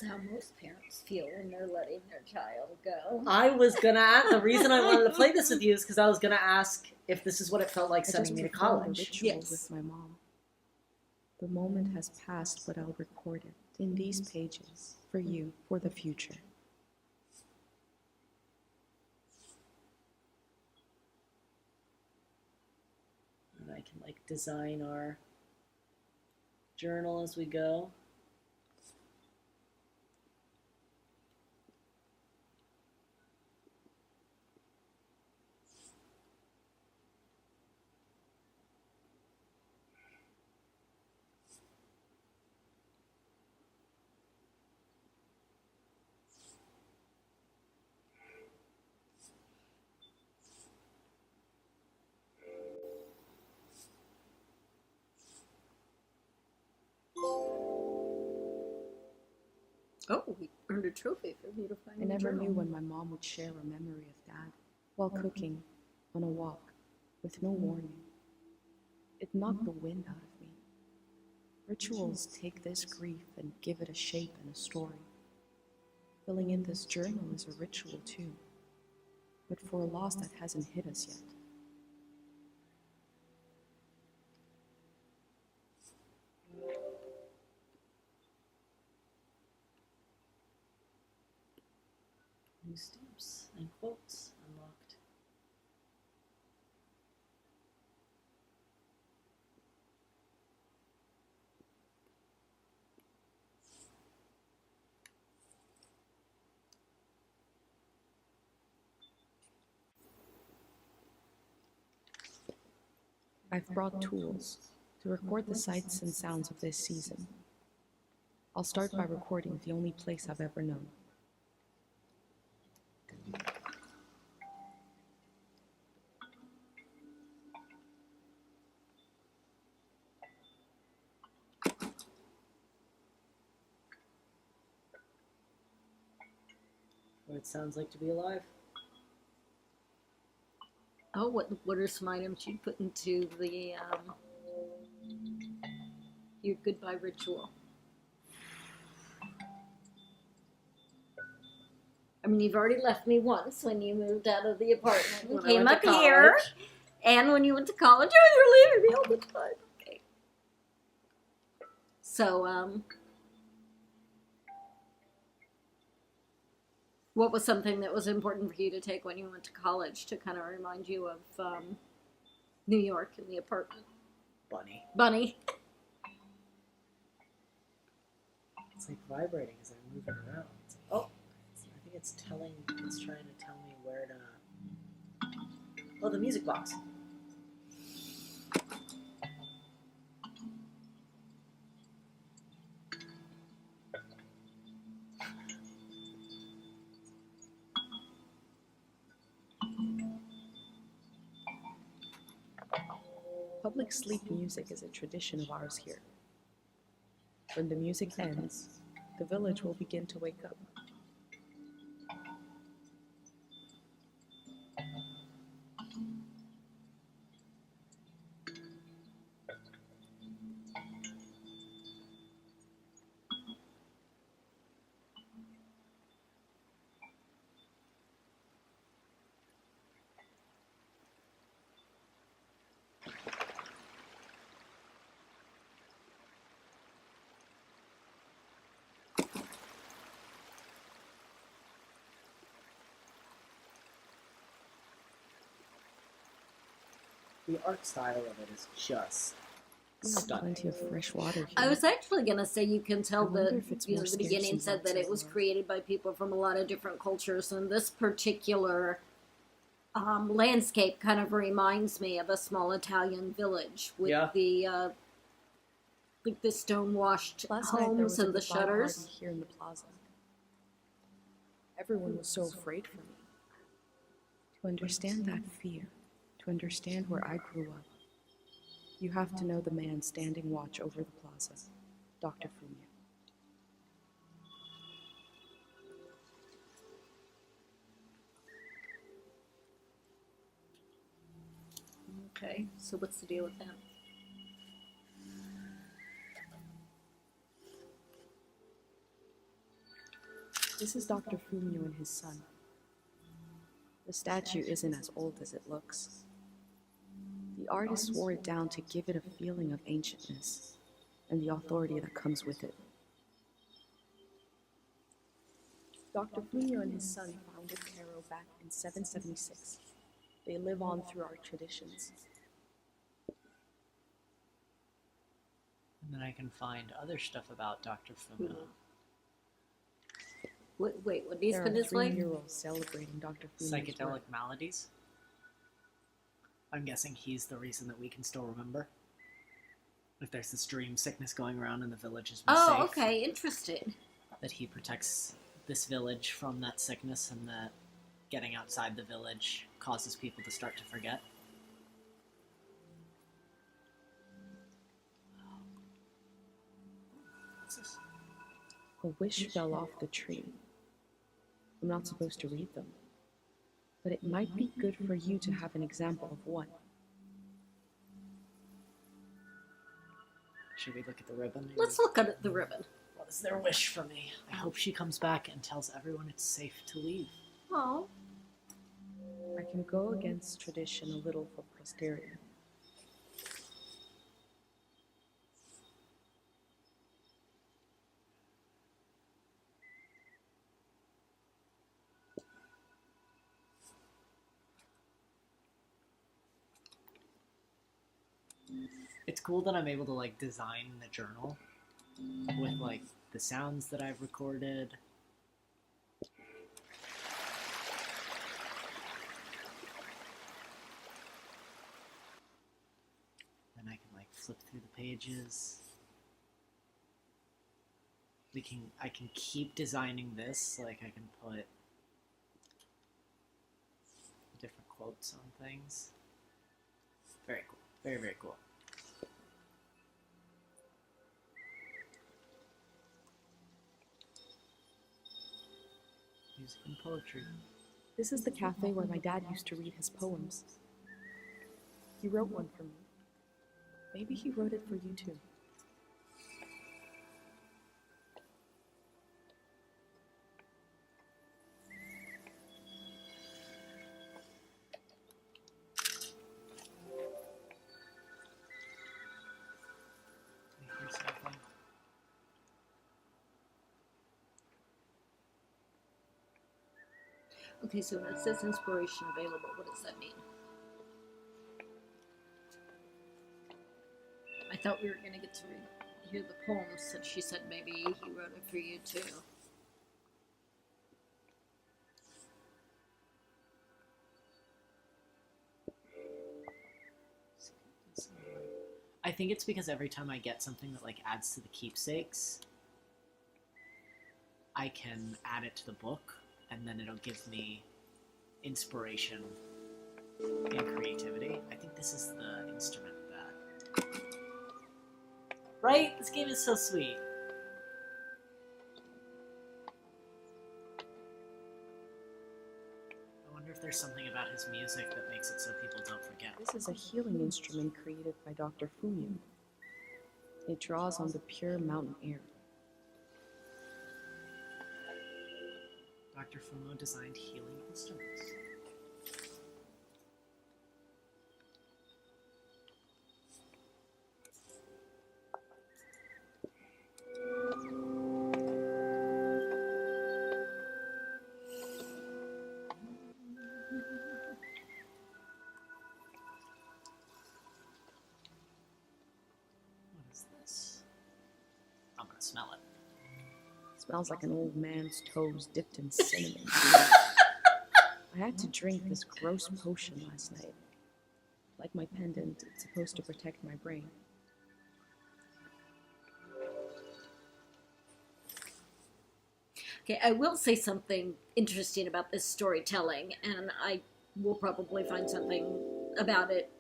how most parents feel when they're letting their child go. I was gonna ask, the reason I wanted to play this with you is because I was gonna ask if this is what it felt like sending me to college. Yes. With my mom. The moment has passed, but I'll record it in these pages for you, for the future. And I can like design our journal as we go. Oh, we earned a trophy for beautifying I never the journal. knew when my mom would share a memory of Dad while cooking, on a walk, with no warning. It knocked the wind out of me. Rituals take this grief and give it a shape and a story. Filling in this journal is a ritual too, but for a loss that hasn't hit us yet. New stamps and quotes unlocked. I've brought tools to record the sights and sounds of this season. I'll start by recording the only place I've ever known. What it sounds like to be alive. Oh, what are some items you'd put into the your goodbye ritual? I mean, you've already left me once when you moved out of the apartment and came up here, and when you went to college. Oh, you're leaving me all the time. Okay. So, what was something that was important for you to take when you went to college to kind of remind you of New York and the apartment? Bunny. Bunny. It's like vibrating as I'm moving around. It's like, oh, I think it's trying to tell me where to. Oh, the music box. Public sleep music is a tradition of ours here. When the music ends, the village will begin to wake up. The art style of it is just We have stunning. plenty of fresh water here. I was actually going to say you can tell I wonder that, if it's you know, more the beginning scarce in said that parts it of was the world. created by people from a lot of different cultures, and this particular landscape kind of reminds me of a small Italian village with Yeah. the like the stone-washed Last night there homes was a and the goodbye shutters. party here in the plaza. Everyone was so afraid for me. To understand that fear, to understand where I grew up, you have to know the man standing watch over the plaza, Dr. Funya. Okay, so what's the deal with that? This is Dr. Fumio and his son. The statue isn't as old as it looks. The artist wore it down to give it a feeling of ancientness and the authority that comes with it. Dr. Fumio and his son founded Caro back in 776. They live on through our traditions. And then I can find other stuff about Dr. Fumio. Wait, what do you There spend are his life? 3 murals celebrating Dr. Fumio's Psychedelic work. maladies. I'm guessing he's the reason that we can still remember. If there's this dream sickness going around and the village is safe. Oh, okay, interesting. That he protects this village from that sickness, and that getting outside the village causes people to start to forget. What's this? A wish fell off the tree. I'm not supposed to read them, but it might be good for you to have an example of one. Should we look at the ribbon? Let's look at the ribbon. What is their wish for me? I hope she comes back and tells everyone it's safe to leave. Oh, I can go against tradition a little for posterity. It's cool that I'm able to like design the journal with like the sounds that I've recorded. Then I can like flip through the pages. I can keep designing this, like I can put different quotes on things. Very cool. Very, very cool. Music and poetry. This is the cafe where my dad used to read his poems. He wrote one for me. Maybe he wrote it for you too. Here's something. okay, so when it says inspiration available, what does that mean? I thought we were going to get to hear the poems, since she said maybe he wrote it for you too. I think it's because every time I get something that like adds to the keepsakes, I can add it to the book, and then it'll give me inspiration and creativity. I think this is the instrument that... Right? This game is so sweet. I wonder if there's something about his music that makes it so people don't forget. This is a healing instrument created by Dr. Fumio. It draws on the pure mountain air. Dr. Fumo designed healing instruments. What is this? I'm gonna smell it. Smells like an old man's toes dipped in cinnamon. I had to drink this gross potion last night. Like my pendant, it's supposed to protect my brain. Okay, I will say something interesting about this storytelling, and I will probably find something about it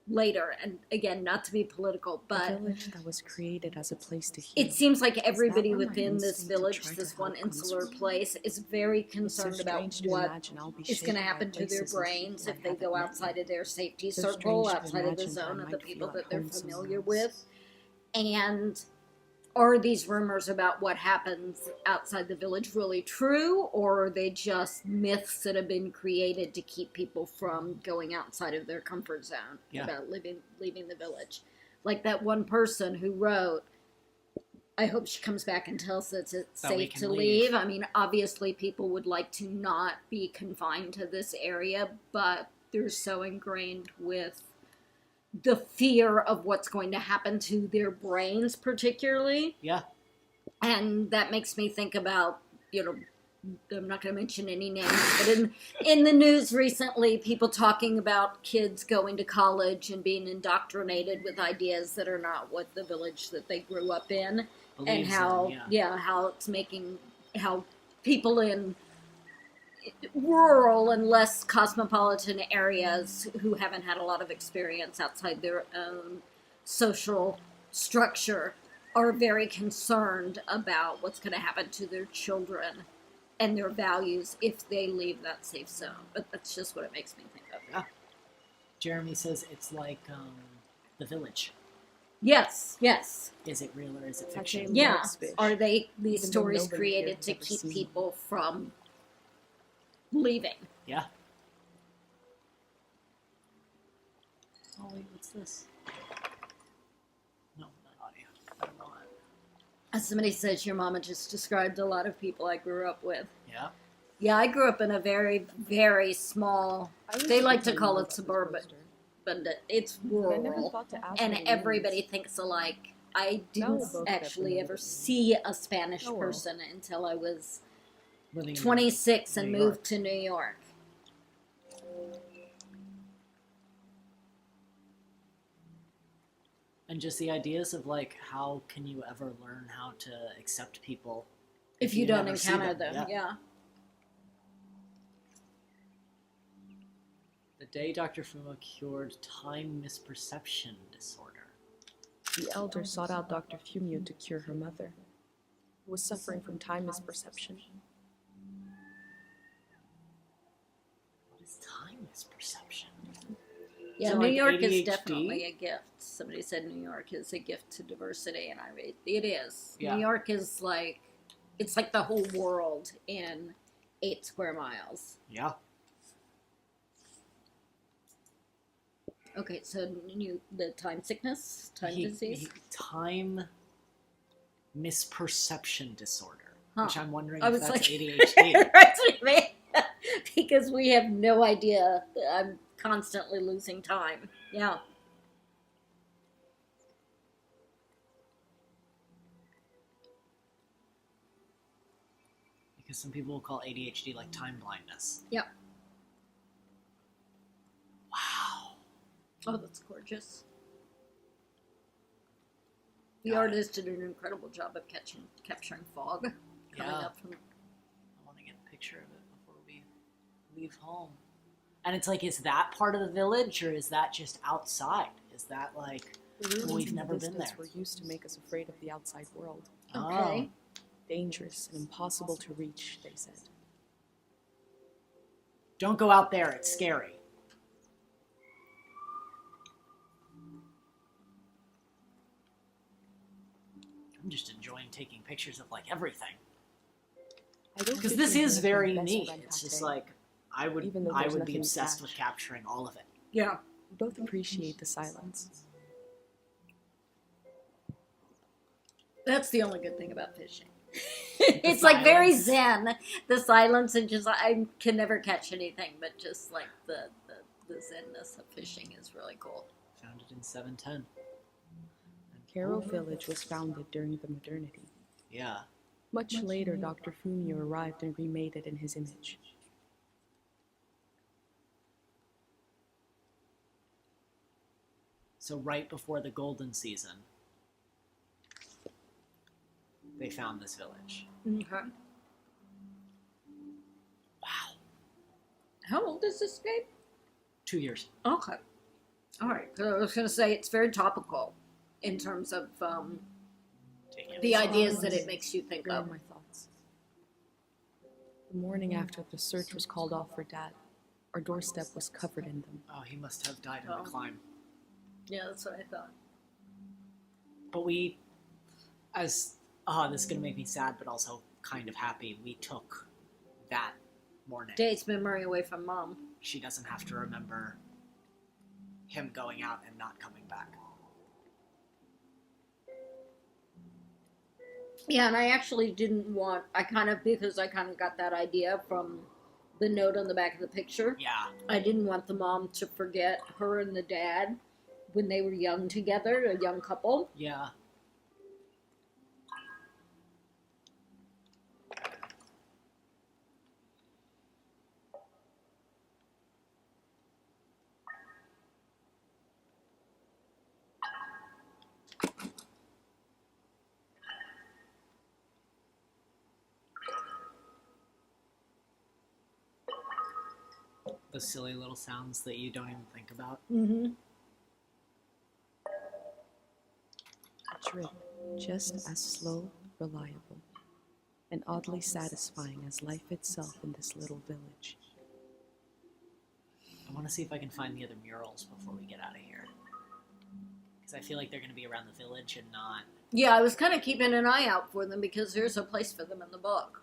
later. And again, not to be political, A but village that was created as a place to heal. it seems like everybody where my within this instinct to village, try to this one help comes insular from? place, is very It's so concerned about strange to what imagine I'll be is shaped going to by happen to their places and brains people if I they haven't go met outside yet. of their safety So circle, strange to outside of the imagine I zone of might the feel people at that they're home somewhere familiar else. with. And are these rumors about what happens outside the village really true, or are they just myths that have been created to keep people from going outside of their comfort zone about leaving the village? Like that one person who wrote, I hope she comes back and tells us it's safe to leave. I mean, obviously people would like to not be confined to this area, but they're so ingrained with the fear of what's going to happen to their brains particularly. Yeah. And that makes me think about, I'm not going to mention any names, but in the news recently, people talking about kids going to college and being indoctrinated with ideas that are not what the village that they grew up in. And how, how it's making, how people in rural and less cosmopolitan areas who haven't had a lot of experience outside their own social structure are very concerned about what's going to happen to their children and their values if they leave that safe zone. But that's just what it makes me think of. Yeah. Jeremy says it's like The Village. Yes, yes. Is it real or is it fiction? Yeah. Are these stories created to keep people from leaving? Yeah. Oh wait, what's this? No, not audio. I don't know that. As somebody says, your mama just described a lot of people I grew up with. Yeah. Yeah, I grew up in a very, very small, they like to call it suburban, but it's rural, and everybody thinks alike. I didn't actually ever see a Spanish person until I was 26 and moved to New York. And just the ideas of like, how can you ever learn how to accept people if you don't encounter them? Yeah. The day Dr. Fuma cured time misperception disorder. The elder sought out Dr. Fumio to cure her mother, who was suffering from time misperception. What is time misperception? Yeah, So New like York ADHD? is definitely a gift. Somebody said New York is a gift to diversity, and it is. Yeah. New York is like, it's like the whole world in 8 square miles. Yeah. Okay, so the time sickness, disease? Time misperception disorder, Huh. which I'm wondering I if was that's like, ADHD. that's what I mean. Because we have no idea. I'm constantly losing time. Yeah. Because some people will call ADHD like time blindness. Yep. Wow. Oh, that's gorgeous. The artist did an incredible job of capturing fog coming up from. I want to get a picture of it before we leave home. And it's like, is that part of the village or is that just outside? Is that like, we've never been there? Were used to make us afraid of the outside world. Okay. Dangerous and impossible to reach, they said. Don't go out there, it's scary. I'm just enjoying taking pictures of like everything. Because this is very neat. It's just like, I would be obsessed with capturing all of it. Yeah. We both appreciate the silence. That's the only good thing about fishing. It's like very zen. The silence and just, I can never catch anything, but just like the zenness of fishing is really cool. Founded in 710. Caro village was founded during the modernity. Yeah. Much later, Dr. Fumio arrived and remade it in his image. So right before the golden season, they found this village. Okay. Wow. How old is this game? 2 years. Okay. All right. I was going to say it's very topical in terms of the ideas that it makes you think of. My thoughts. The morning after the search was called off for Dad, our doorstep was covered in them. Oh, he must have died in the climb. Yeah, that's what I thought. But we As this is gonna make me sad, but also kind of happy. We took that morning. Date's memory away from Mom. She doesn't have to remember him going out and not coming back. Yeah, and I actually didn't want, because I kind of got that idea from the note on the back of the picture. Yeah. I didn't want the mom to forget her and the dad when they were young together, a young couple. Yeah. The silly little sounds that you don't even think about. Mm-hmm. A trip just as slow, reliable, and oddly satisfying as life itself in this little village. I want to see if I can find the other murals before we get out of here. Because I feel like they're going to be around the village and not... Yeah, I was kind of keeping an eye out for them because there's a place for them in the book.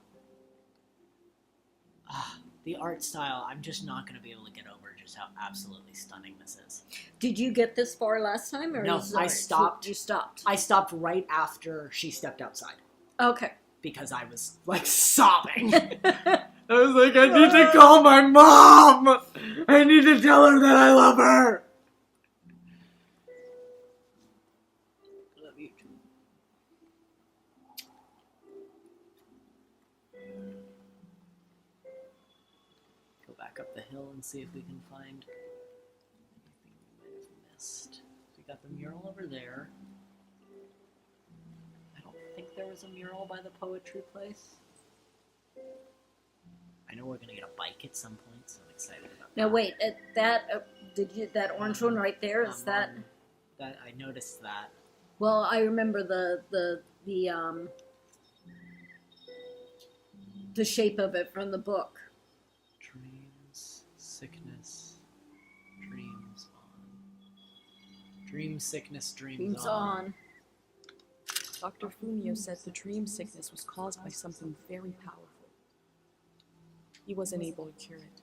The art style, I'm just not going to be able to get over just how absolutely stunning this is. Did you get this far last time? Or No, I stopped. You stopped. I stopped right after she stepped outside. Okay. Because I was, like, sobbing. I was like, I need to call my mom! I need to tell her that I love her! Love you too. Go back up the hill and see if we can find anything we might have missed. We got the mural over there. I don't think there was a mural by the poetry place. I know we're gonna get a bike at some point, so I'm excited about Now that. wait, that orange one right there, is that... That I noticed that. Well, I remember the shape of it from the book. Dreams, sickness, dreams on. Dream, sickness, dreams on. Dr. Fumio said the dream sickness was caused by something very powerful. He wasn't able to cure it.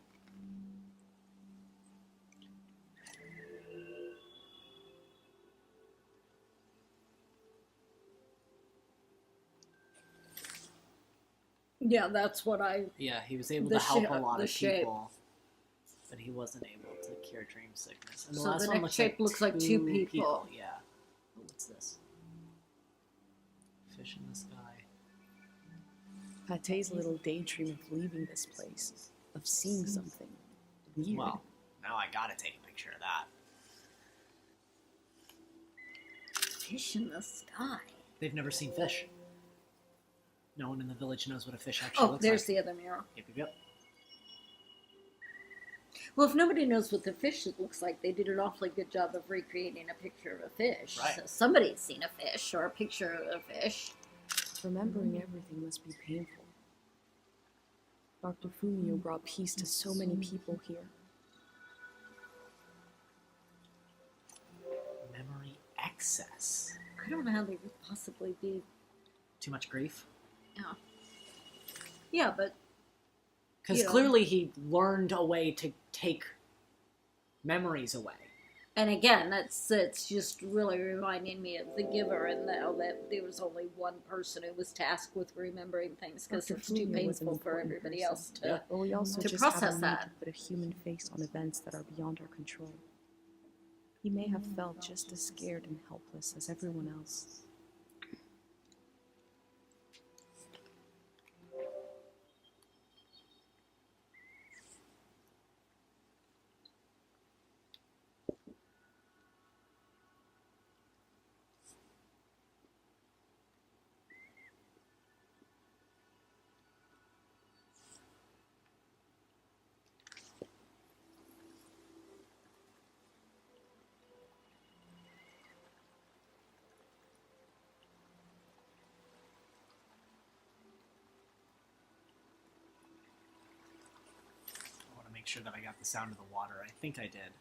Yeah, that's what I... Yeah, he was able The to help a shape- lot the of shape. people, but he wasn't able to cure dream sickness. And the So last the one next shape looks like two people. Yeah. Oh, what's this? Fish in the sky. Pate's little daydream of leaving this place, of seeing something weird. Well, now I gotta take a picture of that. Fish in the sky. They've never seen fish. No one in the village knows what a fish actually Oh, looks there's like. the other mural. Yep. Well, if nobody knows what the fish looks like, they did an awfully good job of recreating a picture of a fish. Right. So somebody's seen a fish or a picture of a fish. Remembering everything must be painful. Dr. Fumio brought peace to so many people here. Memory excess. I don't know how they could possibly be... Too much grief? Yeah, but... Because You know. clearly he learned a way to take memories away. And again, it's just really reminding me of The Giver, and that there was only one person who was tasked with remembering things because Dr. it's too Fumio was an painful for important everybody person. else to... Yeah. But we also to just process haven't that. needed to put a human face on events that are beyond our control. He may have felt just as scared and helpless as everyone else. I want to make sure that I got the sound of the water. I think I did.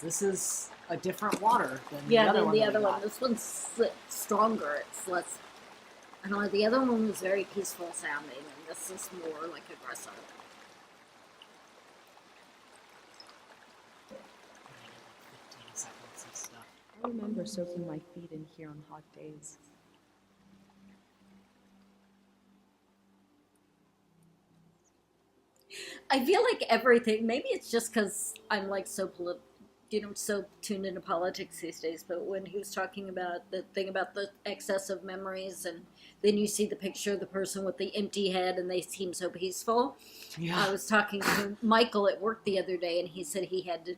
This is a different water than Yeah, the other than one. the that other we one. got. This one's stronger. It's less. I don't know. The other one was very peaceful sounding, and this is more like aggressive. I get like 15 seconds of stuff. I remember soaking my feet in here on hot days. I feel like everything. Maybe it's just because I'm like so so tuned into politics these days. But when he was talking about the thing about the excess of memories, and then you see the picture of the person with the empty head, and they seem so peaceful. Yeah. I was talking to Michael at work the other day, and he said he had to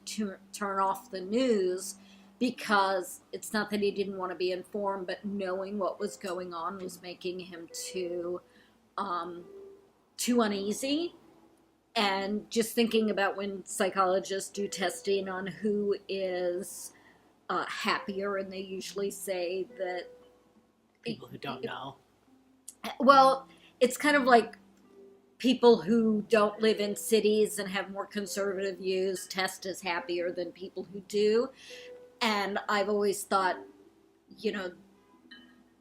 turn off the news because it's not that he didn't want to be informed, but knowing what was going on was making him too uneasy. And just thinking about when psychologists do testing on who is happier, and they usually say that People who don't know. well, it's kind of like people who don't live in cities and have more conservative views test as happier than people who do. And I've always thought,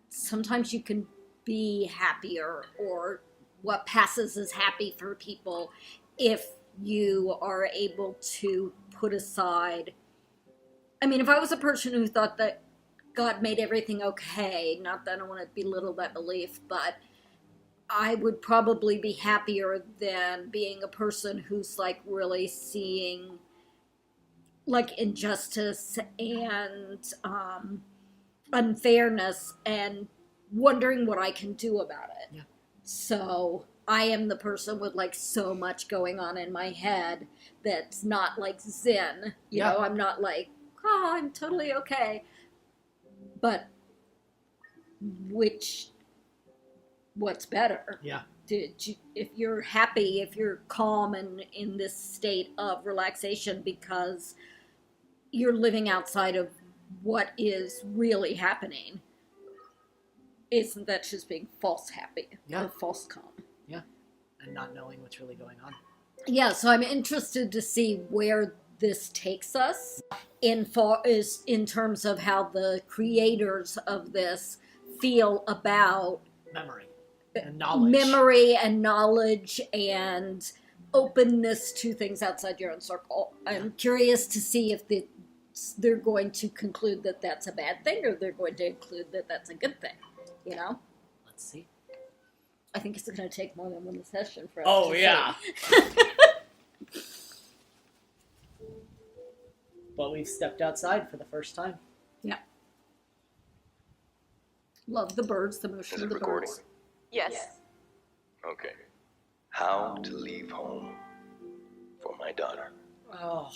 sometimes you can be happier, or what passes as happy for people, if you are able to put aside. I mean, if I was a person who thought that God made everything okay, not that I want to belittle that belief, but I would probably be happier than being a person who's like really seeing like injustice and unfairness and wondering what I can do about it. Yeah. So I am the person with like so much going on in my head that's not like zen. You know, I'm not like, oh, I'm totally okay. But what's better? Yeah. If you're happy, if you're calm and in this state of relaxation because you're living outside of what is really happening, isn't that just being false happy? Yeah. Or false calm? Yeah. And not knowing what's really going on. Yeah, so I'm interested to see where this takes us in terms of how the creators of this feel about Memory and knowledge. And openness to things outside your own circle. I'm curious to see if they're going to conclude that that's a bad thing, or they're going to conclude that that's a good thing. You know? Let's see. I think it's going to take more than one session for us Oh, to yeah. see. But we've stepped outside for the first time. Yeah. Love the birds, the motion Is of it the recording? birds. Yes. Okay. How to leave home for my daughter. Oh,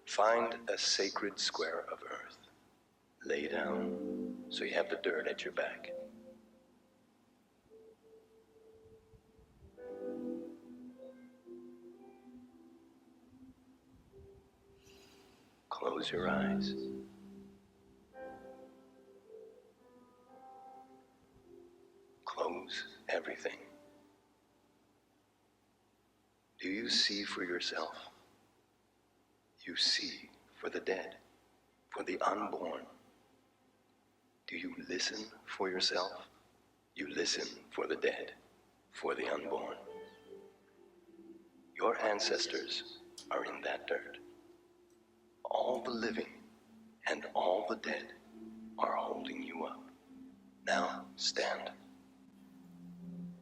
Find a sacred square of earth. Lay down so you have the dirt at your back. Close your eyes. Close everything. Do you see for yourself? You see for the dead, for the unborn. Do you listen for yourself? You listen for the dead, for the unborn. Your ancestors are in that dirt. All the living and all the dead are holding you up. Now stand.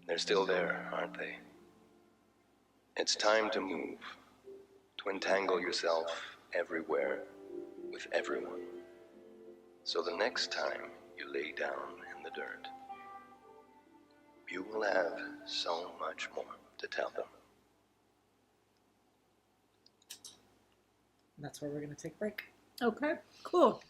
They're still there, aren't they? It's time to move, to entangle yourself everywhere with everyone. So the next time you lay down in the dirt, you will have so much more to tell them. and that's where we're going to take a break. Okay, cool.